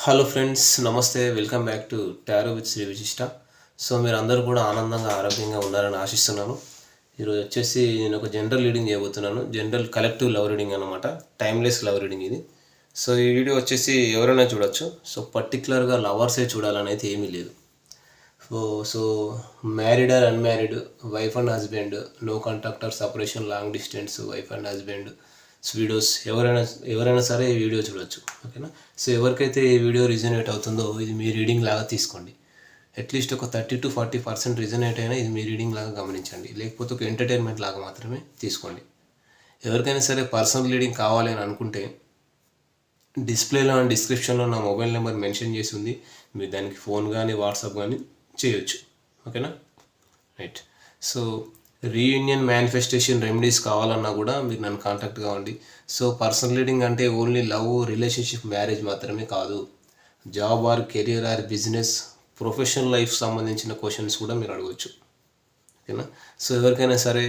Hello friends, నమస్తే. Welcome back to tarot with Shri Vishishta. So మీరు అందరూ కూడా ఆనందంగా ఆరోగ్యంగా ఉన్నారని ఆశిస్తున్నాను. ఈరోజు వచ్చేసి నేను ఒక జనరల్ రీడింగ్ చేయబోతున్నాను. జనరల్ కలెక్టివ్ లవ్ రీడింగ్ అనమాట. టైమ్లెస్ లవ్ రీడింగ్ ఇది. సో ఈ వీడియో వచ్చేసి ఎవరైనా చూడొచ్చు. సో పర్టికులర్గా లవర్సే చూడాలని అయితే ఏమీ లేదు. So so married or unmarried, wife and husband, no contact or separation, long distance, wife and husband videos ఎవరైనా సరే ఈ వీడియో చూడొచ్చు. ఓకేనా. సో ఎవరికైతే ఈ వీడియో రిజనేట్ అవుతుందో ఇది మీ రీడింగ్ లాగా తీసుకోండి. అట్లీస్ట్ ఒక 30-40% రిజనేట్ అయినా ఇది మీ రీడింగ్ లాగా గమనించండి. లేకపోతే ఒక ఎంటర్టైన్మెంట్ లాగా మాత్రమే తీసుకోండి. ఎవరికైనా సరే పర్సనల్ రీడింగ్ కావాలి అని అనుకుంటే డిస్ప్లేలో అండ్ డిస్క్రిప్షన్లో నా మొబైల్ నెంబర్ మెన్షన్ చేసి ఉంది. మీరు దానికి ఫోన్ కానీ వాట్సాప్ కానీ చేయొచ్చు. ఓకేనా. Right. So reunion manifestation remedies కావాలన్నా కూడా మీరు నన్ను కాంటాక్ట్ కావండి. సో పర్సనల్ రీడింగ్ అంటే ఓన్లీ లవ్, రిలేషన్షిప్, మ్యారేజ్ మాత్రమే కాదు. Job or career or business, professional life సంబంధించిన క్వశ్చన్స్ కూడా మీరు అడగవచ్చు. ఓకేనా. సో ఎవరికైనా సరే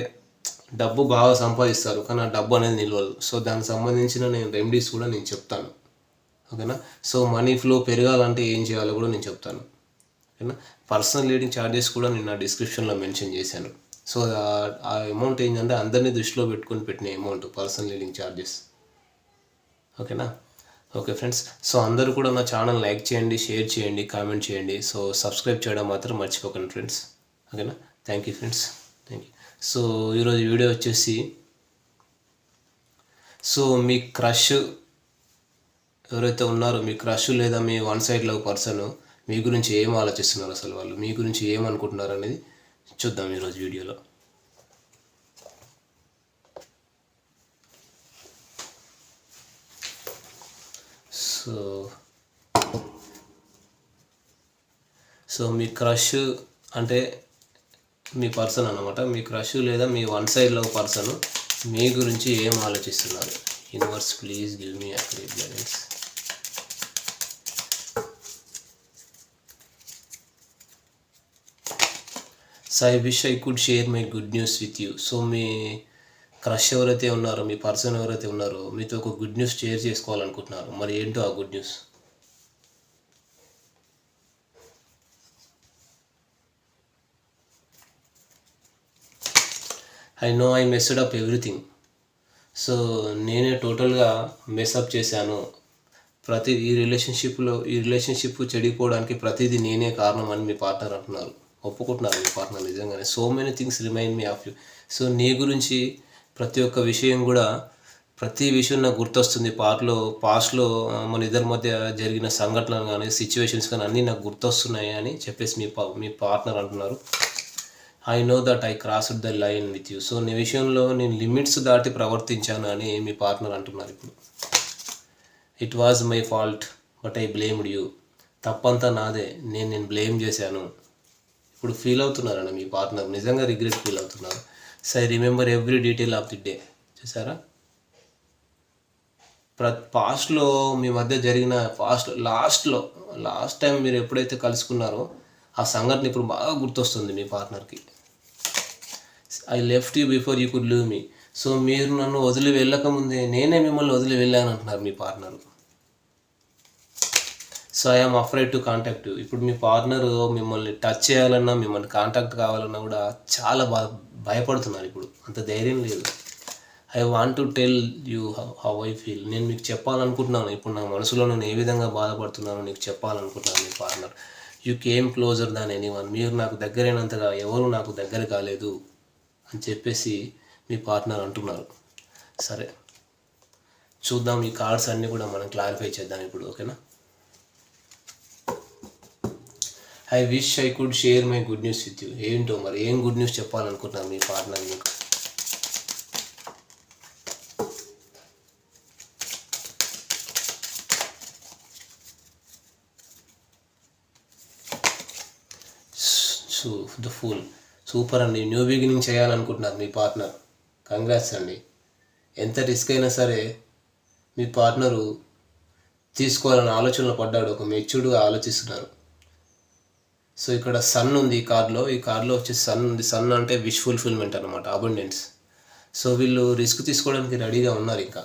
డబ్బు బాగా సంపాదిస్తారు కానీ ఆ డబ్బు అనేది నిలవదు. సో దానికి సంబంధించిన రెమెడీస్ కూడా నేను చెప్తాను. ఓకేనా. సో మనీ ఫ్లో పెరగాలంటే ఏం చేయాలో కూడా నేను చెప్తాను. ఓకేనా. పర్సనల్ రీడింగ్ ఛార్జెస్ కూడా నేను నా డిస్క్రిప్షన్లో మెన్షన్ చేశాను. సో ఆ అమౌంట్ ఏంటంటే అందరినీ దృష్టిలో పెట్టుకొని పెట్టిన అమౌంట్ పర్సనల్ రీడింగ్ ఛార్జెస్. ఓకేనా. Okay friends. సో అందరూ కూడా నా ఛానల్ లైక్ చేయండి, షేర్ చేయండి, కామెంట్ చేయండి. సో సబ్స్క్రైబ్ చేయడం మాత్రం మర్చిపోకండి ఫ్రెండ్స్. ఓకేనా. Thank you friends. Thank you. So ఈరోజు వీడియో వచ్చేసి, సో మీ క్రష్ ఎవరైతే ఉన్నారో, మీ క్రష్ లేదా మీ వన్ సైడ్ లవ్ పర్సన్ మీ గురించి ఏం ఆలోచిస్తున్నారు, అసలు వాళ్ళు మీ గురించి ఏమనుకుంటున్నారు అనేది చూద్దాం ఈరోజు వీడియోలో. సో మీ క్రష్ అంటే మీ పర్సన్ అన్నమాట. మీ క్రష్ లేదా మీ వన్ సైడ్ లవ్ పర్సన్ మీ గురించి ఏం ఆలోచిస్తున్నారు. Universe please give me accurate guidance. So I wish I could share my good news with you. So me crush ఎవరైతే ఉన్నారో, మీ పర్సన్ ఎవరైతే ఉన్నారో మీతో ఒక గుడ్ న్యూస్ షేర్ చేసుకోవాలనుకుంటున్నారు. మరి ఏంటో ఆ good news? I know I messed up everything. So నేనే టోటల్గా మెస్అప్ చేశాను. ఈ రిలేషన్షిప్ చెడిపోవడానికి ప్రతిదీ నేనే కారణం అని మీ పార్ట్నర్ అంటున్నారు. ఒప్పుకుంటున్నారు మీ పార్ట్నర్ నిజంగానే. So many things remind me of you. So నీ గురించి ప్రతి ఒక్క విషయం కూడా, ప్రతి విషయం నాకు గుర్తొస్తుంది. పాస్ట్లో మన ఇద్దరి మధ్య జరిగిన సంఘటనలు కానీ, సిచ్యువేషన్స్ కానీ అన్నీ నాకు గుర్తొస్తున్నాయి అని చెప్పేసి మీ పార్ట్నర్ అంటున్నారు. I know that I crossed the line with you. So నీ విషయంలో నేను లిమిట్స్ దాటి ప్రవర్తించాను అని మీ పార్ట్నర్ అంటున్నారు ఇప్పుడు. It was my fault but I blamed you. తప్పంతా నాదే, నేను బ్లేమ్ చేశాను. ఇప్పుడు ఫీల్ అవుతున్నారన్న మీ పార్ట్నర్, నిజంగా రిగ్రెట్ ఫీల్ అవుతున్నారు. So I remember every detail of the day. చూసారా, పాస్ట్లో మీ మధ్య జరిగిన లాస్ట్ టైం మీరు ఎప్పుడైతే కలుసుకున్నారో ఆ సంఘటన ఇప్పుడు బాగా గుర్తొస్తుంది మీ పార్ట్నర్కి. I left you before you could leave me. So మీరు నన్ను వదిలి వెళ్ళకముందే నేనే మిమ్మల్ని వదిలి వెళ్ళాను అంటున్నారు మీ partner. So I'm afraid to contact you. ఇప్పుడు మీ పార్ట్నర్ మిమ్మల్ని టచ్ చేయాలన్నా, మిమ్మల్ని కాంటాక్ట్ కావాలన్నా కూడా చాలా భయపడుతున్నారు. ఇప్పుడు అంత ధైర్యం లేదు. I want to tell you how I feel. నేను మీకు చెప్పాలనుకుంటున్నాను, ఇప్పుడు నా మనసులో నేను ఏ విధంగా బాధపడుతున్నానో నీకు చెప్పాలనుకుంటున్నాను మీ partner. You came closer than anyone. మీరు నాకు దగ్గరైనంతగా ఎవరు నాకు దగ్గర కాలేదు అని చెప్పేసి మీ పార్ట్నర్ అంటున్నారు. సరే చూద్దాం, ఈ కార్డ్స్ అన్నీ కూడా మనం క్లారిఫై చేద్దాం ఇప్పుడు. ఓకేనా. I wish I could share my good news with you. ఏంటో మరి ఏం గుడ్ న్యూస్ చెప్పాలనుకుంటున్నారు మీ పార్ట్నర్ మీకు? The fool. సూపర్ అండి. న్యూ బిగినింగ్ చేయాలనుకుంటున్నారు మీ పార్ట్నర్. కంగ్రాట్స్ అండి. ఎంత రిస్క్ అయినా సరే మీ పార్ట్నరు తీసుకోవాలని ఆలోచనలో పడ్డాడు. ఒక మెచ్యూర్డ్గా ఆలోచిస్తున్నారు. సో ఇక్కడ సన్ ఉంది ఈ కార్డులో వచ్చేసి సన్ ఉంది. సన్ అంటే విష్ ఫుల్ఫిల్మెంట్ అనమాట, అబండెన్స్. సో వీళ్ళు రిస్క్ తీసుకోవడానికి రెడీగా ఉన్నారు. ఇంకా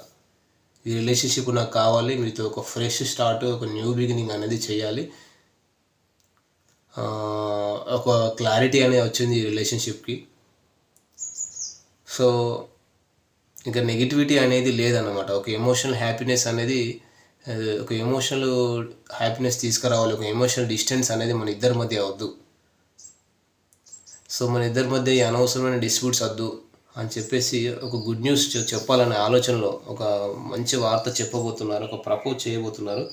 ఈ రిలేషన్షిప్ నాకు కావాలి, మీతో ఒక ఫ్రెష్ స్టార్ట్, ఒక న్యూ బిగినింగ్ అనేది చేయాలి. ఒక క్లారిటీ అనేది వచ్చింది ఈ రిలేషన్షిప్కి. సో ఇంకా నెగిటివిటీ అనేది లేదన్నమాట. ఒక ఎమోషనల్ హ్యాపీనెస్ అనేది, ఒక ఎమోషనల్ హ్యాపీనెస్ తీసుకురావాలి. ఒక ఎమోషనల్ డిస్టెన్స్ అనేది మన ఇద్దరి మధ్య వద్దు. సో మన ఇద్దరి మధ్య ఈ అనవసరమైన డిస్ప్యూట్స్ వద్దు అని చెప్పేసి ఒక గుడ్ న్యూస్ చెప్పాలనే ఆలోచనలో ఒక మంచి వార్త చెప్పబోతున్నారు, ఒక ప్రపోజ్ చేయబోతున్నారు.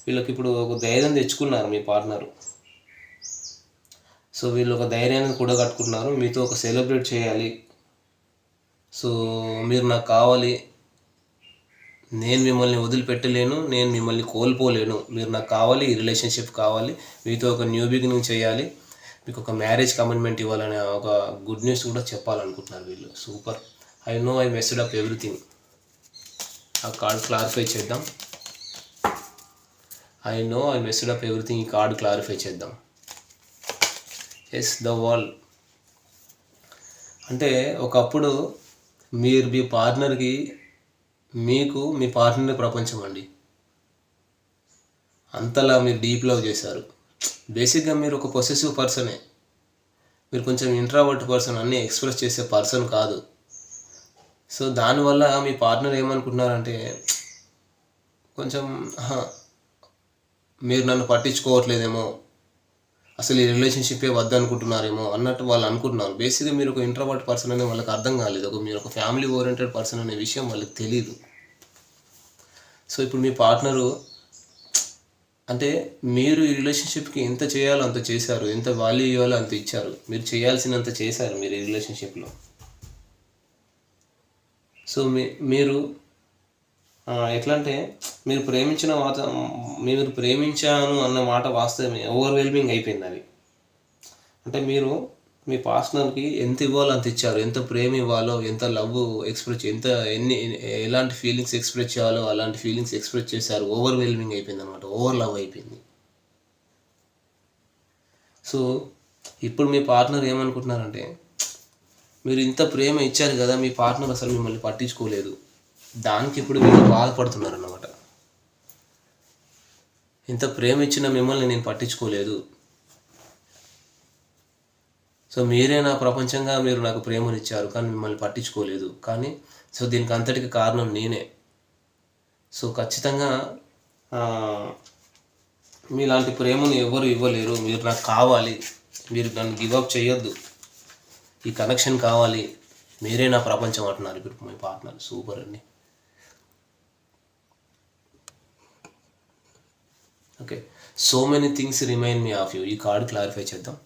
వీళ్ళకి ఇప్పుడు ఒక ధైర్యం తెచ్చుకున్నారు మీ పార్ట్నరు. సో వీళ్ళు ఒక ధైర్యాన్ని కూడా కట్టుకుంటున్నారు, మీతో ఒక సెలబ్రేట్ చేయాలి. సో మీరు నాకు కావాలి, నేను మిమ్మల్ని వదిలిపెట్టలేను, నేను మిమ్మల్ని కోల్పోలేను, మీరు నాకు కావాలి, ఈ రిలేషన్షిప్ కావాలి, మీతో ఒక న్యూ బిగినింగ్ చేయాలి, మీకు ఒక మ్యారేజ్ కమిట్మెంట్ ఇవ్వాలనే ఒక గుడ్ న్యూస్ కూడా చెప్పాలనుకుంటున్నారు వీళ్ళు. Super. I know I messed up everything. ఆ కార్డ్ క్లారిఫై చేద్దాం. I know I messed up everything. ఈ కార్డ్ క్లారిఫై చేద్దాం. Yes, the wall. అంటే ఒకప్పుడు మీరు మీ పార్ట్నర్కి, మీకు మీ పార్ట్నర్ ప్రపంచం అండి. అంతలా మీరు డీప్ లవ్ చేశారు. బేసిక్గా మీరు ఒక పొసెసివ్ పర్సనే. మీరు కొంచెం ఇంట్రావర్ట్ పర్సన్, అన్నీ ఎక్స్ప్రెస్ చేసే పర్సన్ కాదు. సో దానివల్ల మీ పార్ట్నర్ ఏమనుకుంటున్నారంటే, కొంచెం మీరు నన్ను పట్టించుకోవట్లేదేమో, అసలు ఈ రిలేషన్షిప్పే వద్దనుకుంటున్నారేమో అన్నట్టు వాళ్ళు అనుకుంటున్నారు. బేసిక్గా మీరు ఒక ఇంట్రావర్ట్ పర్సన్ అనే వాళ్ళకి అర్థం కాలేదు. మీరు ఒక ఫ్యామిలీ ఓరియంటెడ్ పర్సన్ అనే విషయం వాళ్ళకి తెలియదు. సో ఇప్పుడు మీ పార్ట్నరు అంటే, మీరు ఈ రిలేషన్షిప్కి ఎంత చేయాలో అంత చేశారు, ఎంత వాల్యూ ఇవ్వాలో అంత ఇచ్చారు, మీరు చేయాల్సినంత చేశారు మీరు ఈ రిలేషన్షిప్లో. సో మీరు ఎట్లా అంటే, మీరు ప్రేమించాను అన్న మాట వాస్తవమే, ఓవర్వెల్మింగ్ అయిపోయింది అది. అంటే మీరు మీ పార్ట్నర్కి ఎంత ఇవ్వాలో అంత ఇచ్చారు, ఎంత ప్రేమ ఇవ్వాలో, ఎంత లవ్ ఎక్స్ప్రెస్, ఎలాంటి ఫీలింగ్స్ ఎక్స్ప్రెస్ చేయాలో అలాంటి ఫీలింగ్స్ ఎక్స్ప్రెస్ చేశారు. ఓవర్వెల్మింగ్ అయిపోయింది అనమాట, ఓవర్ లవ్ అయిపోయింది. సో ఇప్పుడు మీ పార్ట్నర్ ఏమనుకుంటున్నారంటే, మీరు ఇంత ప్రేమ ఇచ్చారు కదా, మీ పార్ట్నర్ అసలు మిమ్మల్ని పట్టించుకోలేదు, దానికి ఇప్పుడు మీరు బాధపడుతున్నారు అన్నమాట. ఇంత ప్రేమ ఇచ్చిన మిమ్మల్ని నేను పట్టించుకోలేదు, సో మీరే నా ప్రపంచంగా మీరు నాకు ప్రేమనిచ్చారు కానీ మిమ్మల్ని పట్టించుకోలేదు, కానీ సో దీనికి అంతటికి కారణం నేనే. సో ఖచ్చితంగా మీలాంటి ప్రేమను ఎవరు ఇవ్వలేరు, మీరు నాకు కావాలి, మీరు నన్ను గివప్ చేయొద్దు, ఈ కనెక్షన్ కావాలి, మీరే నా ప్రపంచం అంటున్నారు ఇప్పుడు మీ పార్ట్నర్. సూపర్ అండి. Okay, so many things remain me of you. ఈ కార్డ్ క్లారిఫై చేద్దాం.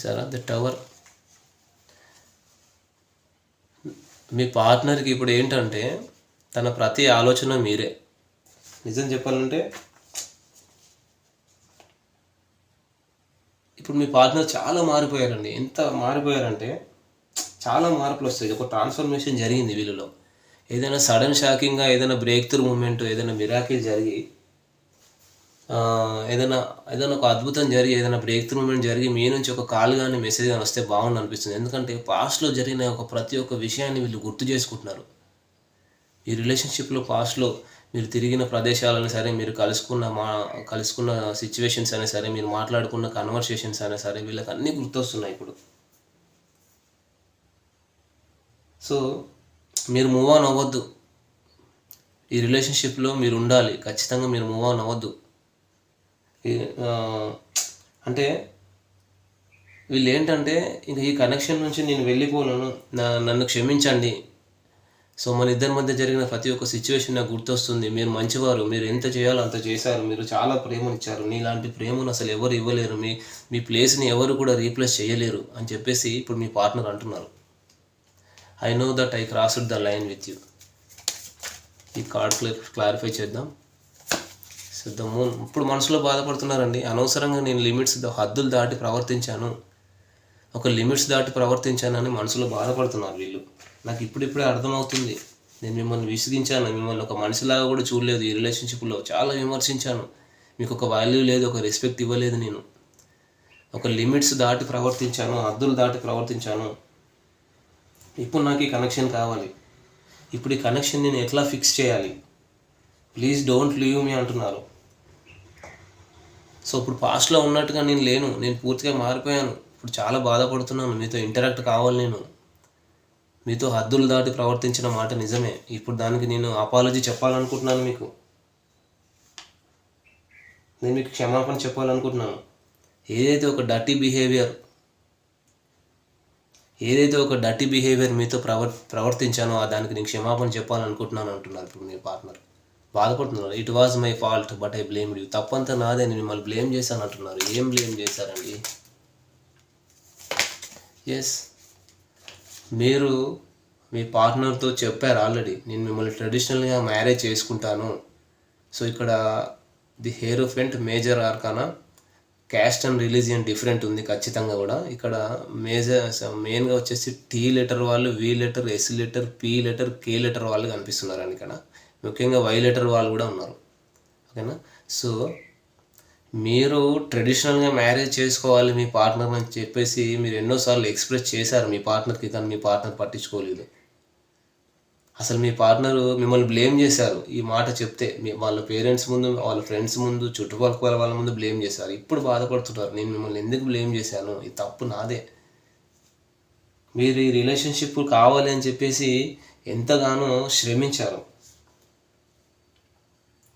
సరే, ద టవర్. మీ పార్ట్నర్కి ఇప్పుడు ఏంటంటే, తన ప్రతి ఆలోచన మీరే. నిజం చెప్పాలంటే ఇప్పుడు మీ పార్ట్నర్ చాలా మారిపోయారండి. ఎంత మారిపోయారంటే చాలా మార్పులు వస్తాయి. ఒక ట్రాన్స్ఫర్మేషన్ జరిగింది వీళ్ళలో. ఏదైనా సడన్ షాకింగ్గా, ఏదైనా బ్రేక్ త్రూ మూమెంట్, ఏదైనా మిరాకిల్ జరిగి, ఏదైనా ఒక అద్భుతం జరిగి, ఏదైనా బ్రేక్ త్రూ మూమెంట్ జరిగి మీ నుంచి ఒక కాల్ కానీ మెసేజ్ కానీ వస్తే బాగుంది అనిపిస్తుంది. ఎందుకంటే పాస్ట్లో జరిగిన ప్రతి ఒక్క విషయాన్ని వీళ్ళు గుర్తు చేసుకుంటున్నారు. ఈ రిలేషన్షిప్లో పాస్ట్లో మీరు తిరిగిన ప్రదేశాలైనా సరే, మీరు కలుసుకున్న సిచ్యువేషన్స్ అయినా సరే, మీరు మాట్లాడుకున్న కన్వర్సేషన్స్ అయినా సరే, వీళ్ళకి అన్నీ గుర్తొస్తున్నాయి ఇప్పుడు. సో మీరు మూవ్ ఆన్ అవ్వద్దు. ఈ రిలేషన్షిప్లో మీరు ఉండాలి, ఖచ్చితంగా మీరు మూవ్ ఆన్ అవ్వద్దు. అంటే వీళ్ళు ఏంటంటే, ఇంక ఈ కనెక్షన్ నుంచి నేను వెళ్ళిపోను, నన్ను క్షమించండి. సో మన ఇద్దరి మధ్య జరిగిన ప్రతి ఒక్క సిచ్యువేషన్ నాకు గుర్తొస్తుంది. మీరు మంచివారు, మీరు ఎంత చేయాలో అంత చేశారు, మీరు చాలా ప్రేమనిచ్చారు, నీలాంటి ప్రేమను అసలు ఎవరు ఇవ్వలేరు, మీ ప్లేస్ని ఎవరు కూడా రీప్లేస్ చేయలేరు అని చెప్పేసి ఇప్పుడు మీ పార్ట్నర్ అంటున్నారు. I know that I crossed the line with you. ఈ కార్డ్ క్లారిఫై చేద్దాం. So the moon. ఇప్పుడు మనసులో బాధపడుతున్నారండి, అనవసరంగా నేను హద్దులు దాటి ప్రవర్తించాను, ఒక లిమిట్స్ దాటి ప్రవర్తించానని మనసులో బాధపడుతున్నారు వీళ్ళు. నాకు ఇప్పుడిప్పుడే అర్థమవుతుంది, నేను మిమ్మల్ని విసిగించాను, మిమ్మల్ని ఒక మనిషిలాగా కూడా చూడలేదు, ఈ రిలేషన్షిప్లో చాలా విమర్శించాను, మీకు ఒక వాల్యూ లేదు, ఒక రెస్పెక్ట్ ఇవ్వలేదు, నేను ఒక లిమిట్స్ దాటి ప్రవర్తించాను, హద్దులు దాటి ప్రవర్తించాను. ఇప్పుడు నాకు ఈ కనెక్షన్ కావాలి, ఇప్పుడు ఈ కనెక్షన్ నేను ఎట్లా ఫిక్స్ చేయాలి, ప్లీజ్ డోంట్ లీవ్ మీ అంటున్నారు. సో ఇప్పుడు పాస్ట్లో ఉన్నట్టుగా నేను లేను, నేను పూర్తిగా మారిపోయాను. ఇప్పుడు చాలా బాధపడుతున్నాను, మీతో ఇంటరాక్ట్ కావాలి, నేను మీతో హద్దులు దాటి ప్రవర్తించిన మాట నిజమే. ఇప్పుడు దానికి నేను అపాలజీ చెప్పాలనుకుంటున్నాను, నేను మీకు క్షమాపణ చెప్పాలనుకుంటున్నాను. ఏదైతే ఒక డర్టీ బిహేవియర్ మీతో ప్రవర్తించానో దానికి నేను క్షమాపణ చెప్పాలనుకుంటున్నాను అంటున్నారు ఇప్పుడు మీ పార్ట్నర్. బాధపడుతున్నారు. It was my fault but I blamed you. తప్పంతా నాదే, నేను మిమ్మల్ని బ్లేమ్ చేశాను అంటున్నారు. ఏం బ్లేమ్ చేశారండి? ఎస్, మీరు మీ పార్ట్నర్తో చెప్పారు ఆల్రెడీ, నేను మిమ్మల్ని ట్రెడిషనల్గా మ్యారేజ్ చేసుకుంటాను. సో ఇక్కడ the Hierophant major arcana, caste and religion different ఉంది ఖచ్చితంగా కూడా. ఇక్కడ మెయిన్గా వచ్చేసి టీ లెటర్ వాళ్ళు, V letter, S letter, P letter, K letter వాళ్ళు కనిపిస్తున్నారండి. ఇక్కడ ముఖ్యంగా వై లెటర్ వాళ్ళు కూడా ఉన్నారు. ఓకేనా? సో మీరు ట్రెడిషనల్గా మ్యారేజ్ చేసుకోవాలి మీ పార్ట్నర్ అని చెప్పేసి మీరు ఎన్నోసార్లు ఎక్స్ప్రెస్ చేశారు మీ పార్ట్నర్కి, కానీ మీ పార్ట్నర్ పట్టించుకోలేదు. అసలు మీ పార్ట్నరు మిమ్మల్ని బ్లేమ్ చేశారు ఈ మాట చెప్తే. వాళ్ళ పేరెంట్స్ ముందు, వాళ్ళ ఫ్రెండ్స్ ముందు, చుట్టుపక్కల వాళ్ళ ముందు బ్లేమ్ చేశారు. ఇప్పుడు బాధపడుతున్నారు, నేను మిమ్మల్ని ఎందుకు బ్లేమ్ చేశాను, ఈ తప్పు నాదే. మీరు ఈ రిలేషన్షిప్ కావాలి అని చెప్పేసి ఎంతగానో శ్రమించారు.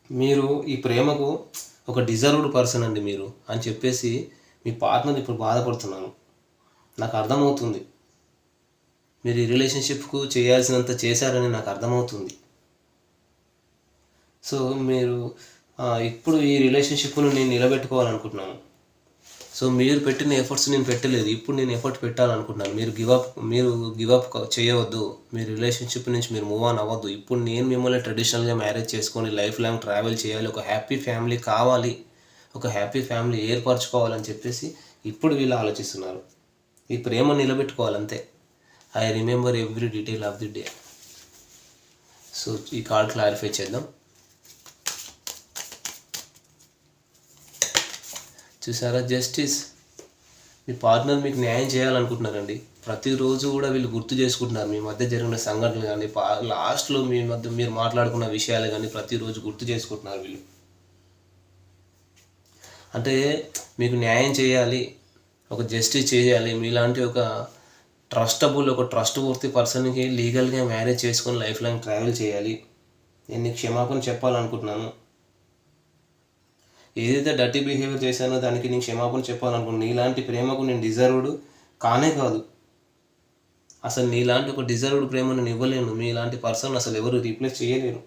మీరు ఈ ప్రేమకు ఒక డిజర్వ్డ్ పర్సన్ అండి మీరు అని చెప్పేసి మీ పార్ట్నర్ ఇప్పుడు బాధపడుతున్నాను. నాకు అర్థమవుతుంది, మీరు ఈ రిలేషన్షిప్కు చేయాల్సినంత చేశారని నాకు అర్థమవుతుంది. సో మీరు ఇప్పుడు ఈ రిలేషన్షిప్ను నేను నిలబెట్టుకోవాలనుకుంటున్నాను. సో మీరు పెట్టిన ఎఫర్ట్స్ నేను పెట్టలేదు, ఇప్పుడు నేను ఎఫర్ట్ పెట్టాలనుకుంటున్నాను. మీరు గివప్ చేయవద్దు, మీ రిలేషన్షిప్ నుంచి మీరు మూవ్ ఆన్ అవ్వద్దు. ఇప్పుడు నేను మిమ్మల్ని ట్రెడిషనల్గా మ్యారేజ్ చేసుకొని లైఫ్ లాంగ్ ట్రావెల్ చేయాలి, ఒక హ్యాపీ ఫ్యామిలీ కావాలి, ఒక హ్యాపీ ఫ్యామిలీ ఏర్పరచుకోవాలని చెప్పేసి ఇప్పుడు వీళ్ళు ఆలోచిస్తున్నారు. ఈ ప్రేమ నిలబెట్టుకోవాలంతే. I remember every detail of the day. So ఈ కార్డ్ క్లారిఫై చేద్దాం. చూసారా, జస్టిస్. మీ పార్ట్నర్ మీకు న్యాయం చేయాలనుకుంటున్నారండి. ప్రతిరోజు కూడా వీళ్ళు గుర్తు చేసుకుంటున్నారు మీ మధ్య జరిగిన సంఘటనలు కానీ, లాస్ట్లో మీ మధ్య మీరు మాట్లాడుకున్న విషయాలు కానీ ప్రతిరోజు గుర్తు చేసుకుంటున్నారు వీళ్ళు. అంటే మీకు న్యాయం చేయాలి, ఒక జస్టిస్ చేయాలి, మీలాంటి ఒక ట్రస్ట్ వర్తి పర్సన్కి లీగల్గా మ్యారేజ్ చేసుకొని లైఫ్ లాంగ్ ట్రావెల్ చేయాలి. నేను నీకు క్షమాపణ చెప్పాలనుకుంటున్నాను. ఏదైతే డర్టీ బిహేవియర్ చేశానో దానికి నేను క్షమాపణ చెప్పాలనుకుంటున్నాను. నీలాంటి ప్రేమకు నేను డిజర్వ్డ్ కానే కాదు. అసలు నీలాంటి ఒక డిజర్వ్డ్ ప్రేమ నేను ఇవ్వలేను. మీలాంటి పర్సన్ అసలు ఎవరు రీప్లేస్ చేయలేరు.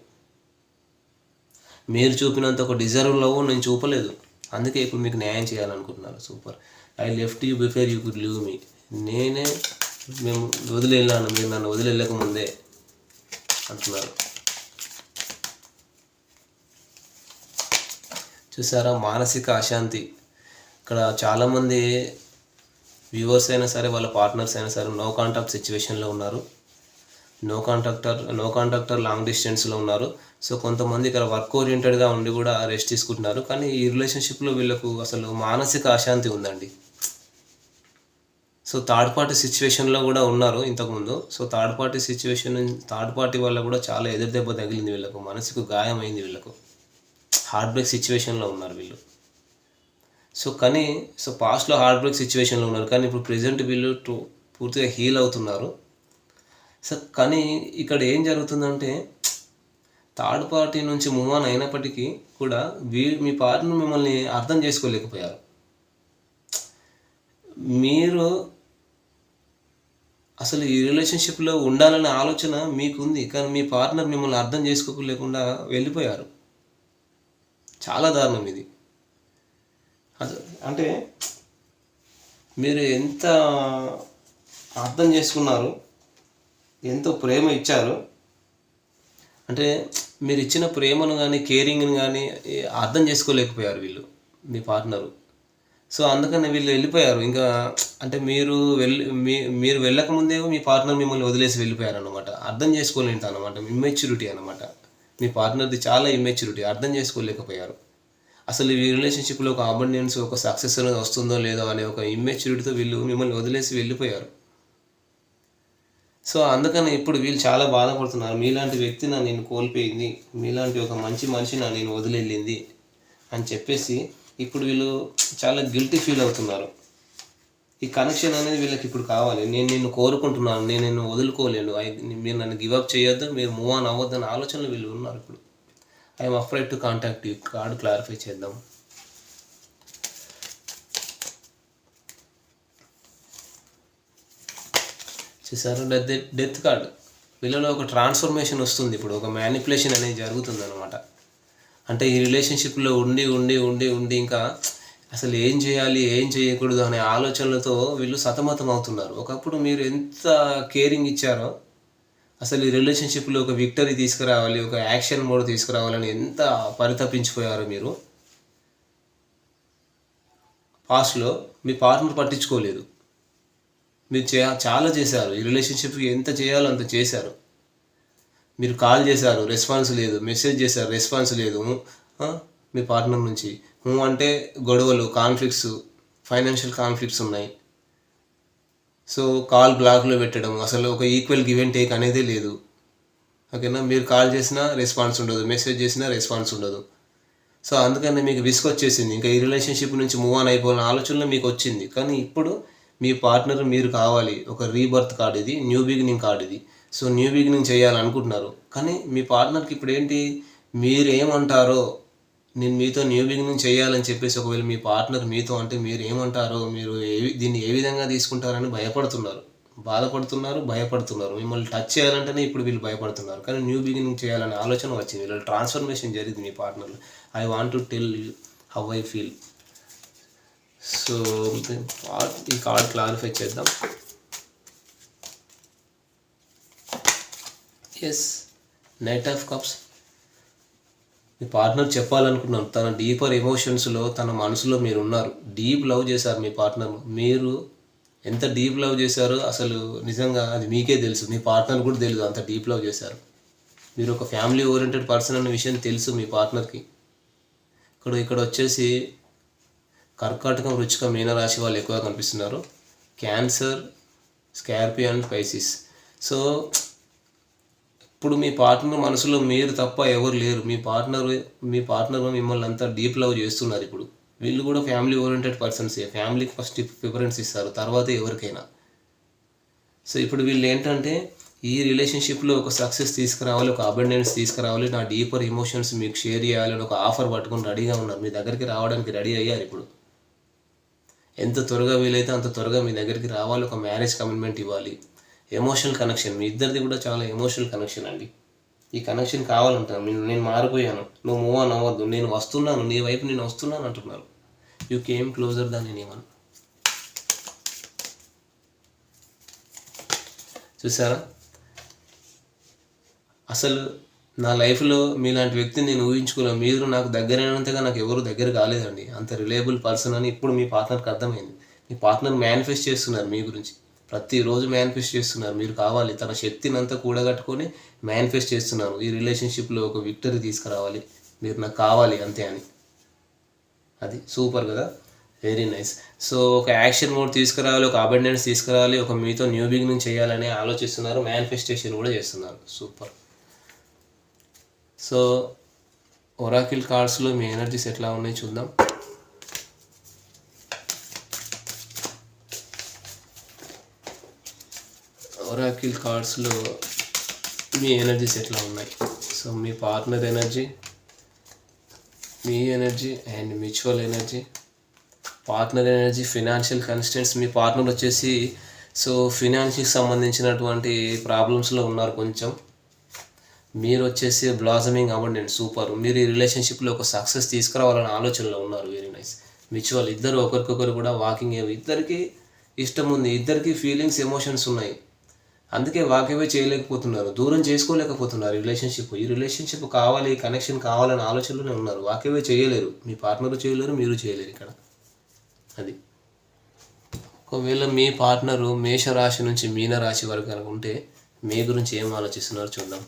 మీరు చూపినంత ఒక డిజర్వ్ లవ్ నేను చూపలేదు, అందుకే ఇప్పుడు మీకు న్యాయం చేయాలనుకుంటున్నాను. Super. I left you before you could leave మీ. మేము వదిలేళ్ళాను, మీరు నన్ను వదిలేళ్ళక ముందే అంటున్నారు. చూసారా, మానసిక అశాంతి. ఇక్కడ చాలామంది వ్యూవర్స్ అయినా సరే, వాళ్ళ పార్ట్నర్స్ అయినా సరే నో కాంటాక్ట్ సిచ్యువేషన్లో ఉన్నారు. నో కాంటాక్టర్ లాంగ్ డిస్టెన్స్లో ఉన్నారు. సో కొంతమంది ఇక్కడ వర్క్ ఓరియంటెడ్గా ఉండి కూడా రెస్ట్ తీసుకుంటున్నారు. కానీ ఈ రిలేషన్షిప్లో వీళ్ళకు అసలు మానసిక అశాంతి ఉందండి. సో థర్డ్ పార్టీ సిచ్యువేషన్లో కూడా ఉన్నారు ఇంతకుముందు. సో థర్డ్ పార్టీ వల్ల కూడా చాలా ఎదురు దెబ్బ తగిలింది వీళ్ళకు, మనసుకు గాయమైంది వీళ్ళకు, హార్ట్ బ్రేక్ సిచ్యువేషన్లో ఉన్నారు వీళ్ళు. సో పాస్ట్లో హార్ట్ బ్రేక్ సిచ్యువేషన్లో ఉన్నారు, కానీ ఇప్పుడు ప్రెజెంట్ వీళ్ళు పూర్తిగా హీల్ అవుతున్నారు. సో కానీ ఇక్కడ ఏం జరుగుతుందంటే, థర్డ్ పార్టీ నుంచి మూవ్ ఆన్ అయినప్పటికీ కూడా మీ పార్ట్నర్ మిమ్మల్ని అర్థం చేసుకోలేకపోయారు. మీరు అసలు ఈ రిలేషన్షిప్లో ఉండాలనే ఆలోచన మీకుంది, కానీ మీ పార్ట్నర్ మిమ్మల్ని అర్థం చేసుకోలేకుండా వెళ్ళిపోయారు. చాలా దారుణం ఇది. అంటే మీరు ఎంత అర్థం చేసుకున్నారు, ఎంతో ప్రేమ ఇచ్చారు, అంటే మీరు ఇచ్చిన ప్రేమను కానీ కేరింగ్ని కానీ అర్థం చేసుకోలేకపోయారు వీళ్ళు, మీ పార్ట్నరు. సో అందుకని వీళ్ళు వెళ్ళిపోయారు. ఇంకా అంటే మీరు వెళ్ళకముందే మీ పార్ట్నర్ మిమ్మల్ని వదిలేసి వెళ్ళిపోయారు అనమాట. అర్థం చేసుకోలేదు అనమాట. ఇమ్మెచ్యూరిటీ అనమాట. మీ పార్ట్నర్ది చాలా ఇమ్మెచ్యూరిటీ, అర్థం చేసుకోలేకపోయారు. అసలు ఈ రిలేషన్షిప్లో ఒక అబండెన్స్, ఒక సక్సెస్ అనేది వస్తుందో లేదో అనే ఒక ఇమ్మెచ్యూరిటీతో వీళ్ళు మిమ్మల్ని వదిలేసి వెళ్ళిపోయారు. సో అందుకని ఇప్పుడు వీళ్ళు చాలా బాధపడుతున్నారు. మీలాంటి వ్యక్తి నేను కోల్పోయింది, మీలాంటి ఒక మంచి మనిషి నేను వదిలేళ్ళింది అని చెప్పేసి ఇప్పుడు వీళ్ళు చాలా గిల్టీ ఫీల్ అవుతున్నారు. ఈ కనెక్షన్ అనేది వీళ్ళకి ఇప్పుడు కావాలి. నేను నిన్ను కోరుకుంటున్నాను, నేను నిన్ను వదులుకోలేను, మీరు నన్ను గివప్ చేయొద్దు, మీరు మూవ్ ఆన్ అవ్వద్దు అనే ఆలోచనలు వీళ్ళు ఉన్నారు ఇప్పుడు. I'm afraid to contact you card clarify చేద్దాం. చూసారు, డెత్ కార్డు. వీళ్ళలో ఒక ట్రాన్స్ఫర్మేషన్ వస్తుంది, ఇప్పుడు ఒక మ్యానిపులేషన్ అనేది జరుగుతుంది అనమాట. అంటే ఈ రిలేషన్షిప్లో ఉండి ఉండి ఉండి ఉండి ఇంకా అసలు ఏం చేయాలి ఏం చేయకూడదు అనే ఆలోచనలతో వీళ్ళు సతమతం అవుతున్నారు. ఒకప్పుడు మీరు ఎంత కేరింగ్ ఇచ్చారో, అసలు ఈ రిలేషన్షిప్లో ఒక విక్టరీ తీసుకురావాలి, ఒక యాక్షన్ మోడ్ తీసుకురావాలని ఎంత పరితపించిపోయారో మీరు. పాస్ట్లో మీ పార్ట్నర్ పట్టించుకోలేదు, మీరు చాలా చేశారు, ఈ రిలేషన్షిప్కి ఎంత చేయాలో అంత చేశారు. మీరు కాల్ చేశారు, రెస్పాన్స్ లేదు, మెసేజ్ చేశారు, రెస్పాన్స్ లేదు మీ పార్ట్నర్ నుంచి. అంటే గొడవలు, కాన్ఫ్లిక్ట్స్, ఫైనాన్షియల్ కాన్ఫ్లిక్ట్స్ ఉన్నాయి. సో కాల్ బ్లాక్లో పెట్టడం, అసలు ఒక ఈక్వల్ గివ్ అండ్ టేక్ అనేదే లేదు. ఓకేనా, మీరు కాల్ చేసినా రెస్పాన్స్ ఉండదు, మెసేజ్ చేసినా రెస్పాన్స్ ఉండదు. సో అందుకని మీకు విసుకొచ్చేసింది, ఇంకా ఈ రిలేషన్షిప్ నుంచి మూవ్ ఆన్ అయిపోవాలన్న ఆలోచనలో మీకు వచ్చింది. కానీ ఇప్పుడు మీ పార్ట్నర్ మీరు కావాలి, ఒక రీబర్త్ కార్డ్ ఇది, న్యూ బిగినింగ్ కార్డ్ ఇది. సో న్యూ బిగినింగ్ చేయాలనుకుంటున్నారు. కానీ మీ పార్ట్నర్కి ఇప్పుడు ఏంటి, మీరు ఏమంటారో, నేను మీతో న్యూ బిగినింగ్ చేయాలని చెప్పేసి ఒకవేళ మీ పార్ట్నర్ మీతో అంటే మీరు ఏమంటారో, మీరు దీన్ని ఏ విధంగా తీసుకుంటారని భయపడుతున్నారు, బాధపడుతున్నారు, భయపడుతున్నారు. మిమ్మల్ని టచ్ చేయాలంటేనే ఇప్పుడు వీళ్ళు భయపడుతున్నారు. కానీ న్యూ బిగినింగ్ చేయాలనే ఆలోచన వచ్చింది, వీళ్ళ ట్రాన్స్ఫర్మేషన్ జరిగింది మీ పార్ట్నర్లో. I want to tell you how I feel. So ఈ కార్డ్ క్లారిఫై చేద్దాం. Yes, night of cups. మీ పార్ట్నర్ చెప్పాలనుకున్నాను, తన డీపర్ ఎమోషన్స్లో, తన మనసులో మీరు ఉన్నారు. డీప్ లవ్ చేశారు మీ పార్ట్నర్. మీరు ఎంత డీప్ లవ్ చేశారో అసలు నిజంగా అది మీకే తెలుసు, మీ పార్ట్నర్ కూడా తెలియదు అంత డీప్ లవ్ చేశారు. మీరు ఒక ఫ్యామిలీ ఓరియంటెడ్ పర్సన్ అనే విషయం తెలుసు మీ పార్ట్నర్కి. ఇక్కడ వచ్చేసి కర్కాటకం, వృచ్చికం, మీనరాశి వాళ్ళు ఎక్కువగా కనిపిస్తున్నారు. Cancer, Scorpio and Pisces. So ఇప్పుడు మీ పార్ట్నర్ మనసులో మీరు తప్ప ఎవరు లేరు. మీ పార్ట్నర్ మిమ్మల్ని అంతా డీప్ లవ్ చేస్తున్నారు. ఇప్పుడు వీళ్ళు కూడా ఫ్యామిలీ ఓరియంటెడ్ పర్సన్సే, ఫ్యామిలీకి ఫస్ట్ ప్రిఫరెన్స్ ఇస్తారు, తర్వాత ఎవరికైనా. సో ఇప్పుడు వీళ్ళు ఏంటంటే ఈ రిలేషన్షిప్లో ఒక సక్సెస్ తీసుకురావాలి, ఒక అబండెన్స్ తీసుకురావాలి, నా డీపర్ ఎమోషన్స్ మీకు షేర్ చేయాలని ఒక ఆఫర్ పట్టుకొని రెడీగా ఉన్నారు. మీ దగ్గరికి రావడానికి రెడీ అయ్యారు. ఇప్పుడు ఎంత త్వరగా వీలైతే అంత త్వరగా మీ దగ్గరికి రావాలి, ఒక మ్యారేజ్ కమిట్మెంట్ ఇవ్వాలి. ఎమోషనల్ కనెక్షన్ మీ ఇద్దరిది కూడా చాలా ఎమోషనల్ కనెక్షన్ అండి. ఈ కనెక్షన్ కావాలంటాను. నేను మారిపోయాను, నువ్వు మూవ్ ఆన్ అవ్వద్దు, నేను వస్తున్నాను, నీ వైపు నేను వస్తున్నాను అంటున్నారు. You came closer than anyone. చూసారా, అసలు నా లైఫ్లో మీలాంటి వ్యక్తిని నేను ఊహించుకోలేను. మీరు నాకు దగ్గరైనంతగా నాకు ఎవరు దగ్గర కాలేదండి, అంత రిలయబుల్ పర్సన్ అని ఇప్పుడు మీ పార్ట్నర్కి అర్థమైంది. మీ పార్ట్నర్ మేనిఫెస్ట్ చేస్తున్నారు మీ గురించి, ప్రతిరోజు మేనిఫెస్ట్ చేస్తున్నారు. మీరు కావాలి, తన శక్తిని అంతా కూడగట్టుకొని మేనిఫెస్ట్ చేస్తున్నారు. ఈ రిలేషన్షిప్లో ఒక విక్టరీ తీసుకురావాలి, మీరు నాకు కావాలి అంతే అని. అది సూపర్ కదా, వెరీ నైస్. సో ఒక యాక్షన్ మోడ్ తీసుకురావాలి, ఒక అబండెన్స్ తీసుకురావాలి, ఒక మీతో న్యూ బిగినింగ్ చేయాలని ఆలోచిస్తున్నారు, మేనిఫెస్టేషన్ కూడా చేస్తున్నారు. సూపర్. సో ఒరాకిల్ కార్డ్స్లో మీ ఎనర్జీస్ ఎట్లా ఉన్నాయి చూద్దాం. ఒరాకిల్ కార్డ్స్లో మీ ఎనర్జీస్ ఎట్లా ఉన్నాయి. So me partner energy, me energy and mutual energy. Partner energy, financial constants. Me partner వచ్చేసి సో ఫినాన్షియల్కి సంబంధించినటువంటి ప్రాబ్లమ్స్లో ఉన్నారు కొంచెం. మీరు వచ్చేసి బ్లాజమింగ్ అబండెంట్, సూపర్. మీరు ఈ రిలేషన్షిప్లో ఒక సక్సెస్ తీసుకురావాలనే ఆలోచనలో ఉన్నారు, వెరీ నైస్. మ్యూచువల్, ఇద్దరు ఒకరికొకరు కూడా వాకింగ్, ఇద్దరికి ఇష్టం ఉంది, ఇద్దరికి ఫీలింగ్స్, ఎమోషన్స్ ఉన్నాయి. అందుకే వాకేవే చేయలేకపోతున్నారు, దూరం చేసుకోలేకపోతున్నారు రిలేషన్షిప్. ఈ రిలేషన్షిప్ కావాలి, కనెక్షన్ కావాలనే ఆలోచనలోనే ఉన్నారు, వాకేవే చేయలేరు. మీ పార్ట్నర్ చేయలేరు, మీరు చేయలేరు ఇక్కడ. అది ఒకవేళ మీ పార్ట్నరు మేషరాశి నుంచి మీనరాశి వరకు అనుకుంటే మీ గురించి ఏం ఆలోచిస్తున్నారు చూద్దాం.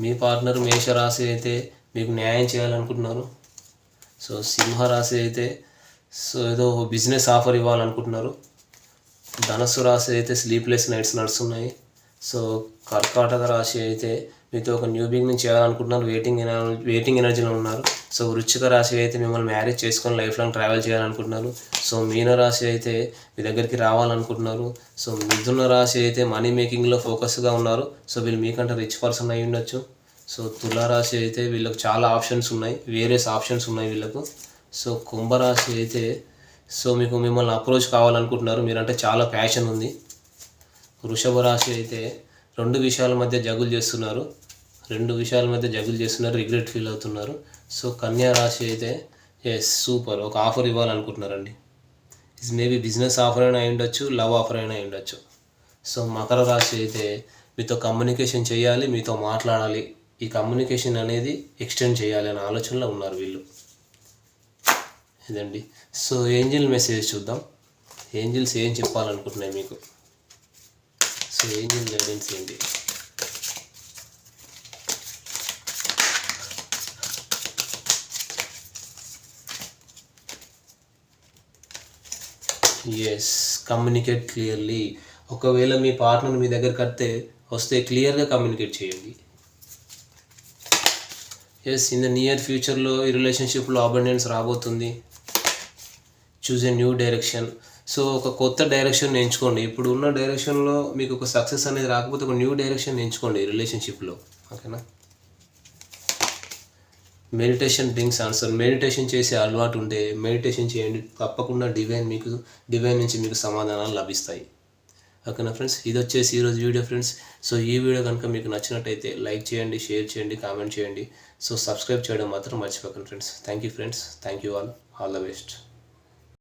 మీ పార్ట్నర్ మేషరాశి అయితే మీకు న్యాయం చేయాలనుకుంటున్నారు. సో సింహరాశి అయితే సో ఏదో బిజినెస్ ఆఫర్ ఇవ్వాలనుకుంటున్నారు. ధనస్సు రాశి అయితే స్లీప్లెస్ నైట్స్ నడుస్తున్నాయి. సో కర్కాటక రాశి అయితే మీతో ఒక న్యూ బిగినింగ్ చేయాలనుకుంటున్నారు, వెయిటింగ్ ఎనర్జీలో ఉన్నారు. సో వృశ్చిక రాశి అయితే మిమ్మల్ని మ్యారేజ్ చేసుకొని లైఫ్ లాంగ్ ట్రావెల్ చేయాలనుకుంటున్నారు. సో మీన రాశి అయితే మీ దగ్గరికి రావాలనుకుంటున్నారు. సో మిథున రాశి అయితే మనీ మేకింగ్లో ఫోకస్గా ఉన్నారు. సో వీళ్ళు మీకంటే రిచ్ పర్సన్ అయి ఉండొచ్చు. సో తులారాశి అయితే వీళ్ళకి చాలా ఆప్షన్స్ ఉన్నాయి, వేరియస్ ఆప్షన్స్ ఉన్నాయి వీళ్ళకు. సో కుంభరాశి అయితే సో మిమ్మల్ని అప్రోచ్ కావాలనుకుంటున్నారు, మీరంటే చాలా ప్యాషన్ ఉంది. వృషభ రాశి అయితే రెండు విషయాల మధ్య జగులు చేస్తున్నారు, రిగ్రెట్ ఫీల్ అవుతున్నారు. సో కన్యా రాశి అయితే సూపర్, ఒక ఆఫర్ ఇవ్వాలనుకుంటున్నారండి. ఇది మేబీ బిజినెస్ ఆఫర్ అయినా అయి ఉండొచ్చు, లవ్ ఆఫర్ అయినా అయి ఉండొచ్చు. సో మకర రాశి అయితే మీతో కమ్యూనికేషన్ చేయాలి, మీతో మాట్లాడాలి, ఈ కమ్యూనికేషన్ అనేది ఎక్స్టెండ్ చేయాలి అనే ఆలోచనలో ఉన్నారు వీళ్ళు. ఇదండి. సో ఏంజిల్ మెసేజ్ చూద్దాం, ఏంజిల్స్ ఏం చెప్పాలనుకుంటున్నాయి మీకు. సో ఏంజిల్ గైడెన్స్ ఏంటి? Yes, communicate clearly. ఒకవేళ మీ పార్ట్నర్ మీ దగ్గరికి వస్తే క్లియర్గా కమ్యూనికేట్ చేయండి. ఎస్, ఇన్ ద నియర్ ఫ్యూచర్లో ఈ రిలేషన్షిప్లో అబండెన్స్ రాబోతుంది. Choose a new direction. So ఒక కొత్త డైరెక్షన్ ఎంచుకోండి. ఇప్పుడు ఉన్న డైరెక్షన్లో మీకు ఒక సక్సెస్ అనేది రాకపోతే ఒక న్యూ డైరెక్షన్ ఎంచుకోండి రిలేషన్షిప్లో, ఓకేనా. Meditation brings answer. మెడిటేషన్ చేసే అలవాటు ఉంటే మెడిటేషన్ చేయండి, తప్పకుండా డివైన్ నుంచి మీకు సమాధానాలు లభిస్తాయి, ఓకేనా ఫ్రెండ్స్. ఇది వచ్చేసి ఈరోజు వీడియో ఫ్రెండ్స్. సో ఈ వీడియో కనుక మీకు నచ్చినట్టయితే లైక్ చేయండి, షేర్ చేయండి, కామెంట్ చేయండి. సో సబ్స్క్రైబ్ చేయడం మాత్రం మర్చిపోకండి friends. Thank you friends, thank you all the best.